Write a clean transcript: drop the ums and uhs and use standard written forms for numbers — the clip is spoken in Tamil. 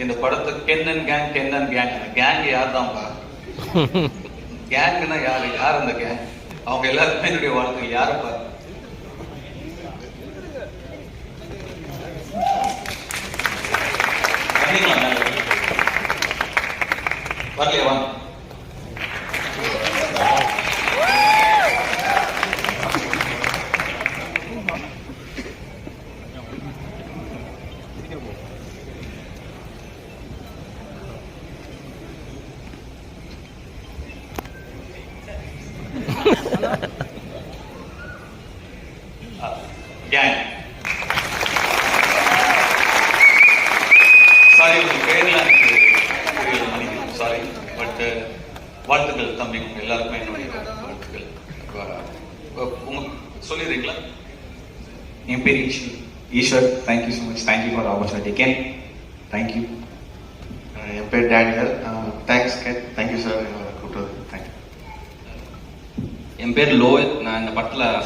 இந்த படத்தை கென்னன் கேங் அந்த கேங் யார் தான்ப்பா? கேங்னா யார் அந்த கேங்? அவங்க எல்லாருமே என்னுடைய வாழ்க்கையில் யாருப்பா? வரலையா வாங்க. கேங் சாரி, உங்க பேர்லாம் எனக்கு தெரியல, மன்னிக்கணும், சாரி. பட் வாழ்த்துக்கள் தம்பி, உங்க எல்லாருக்குமே என்னுடைய வாழ்த்துக்கள். உங்க சொல்லிடுறீங்களா? என் பேர் Eshwar. Thank you so much. Thank you for opportunity Ken. Thank you. என் பேர் Daniel. Thanks Ken. Thank you sir கூப்பிட்டது. தேங்க்யூ. என் பேர் லோஹித். நான் இந்த படத்தில்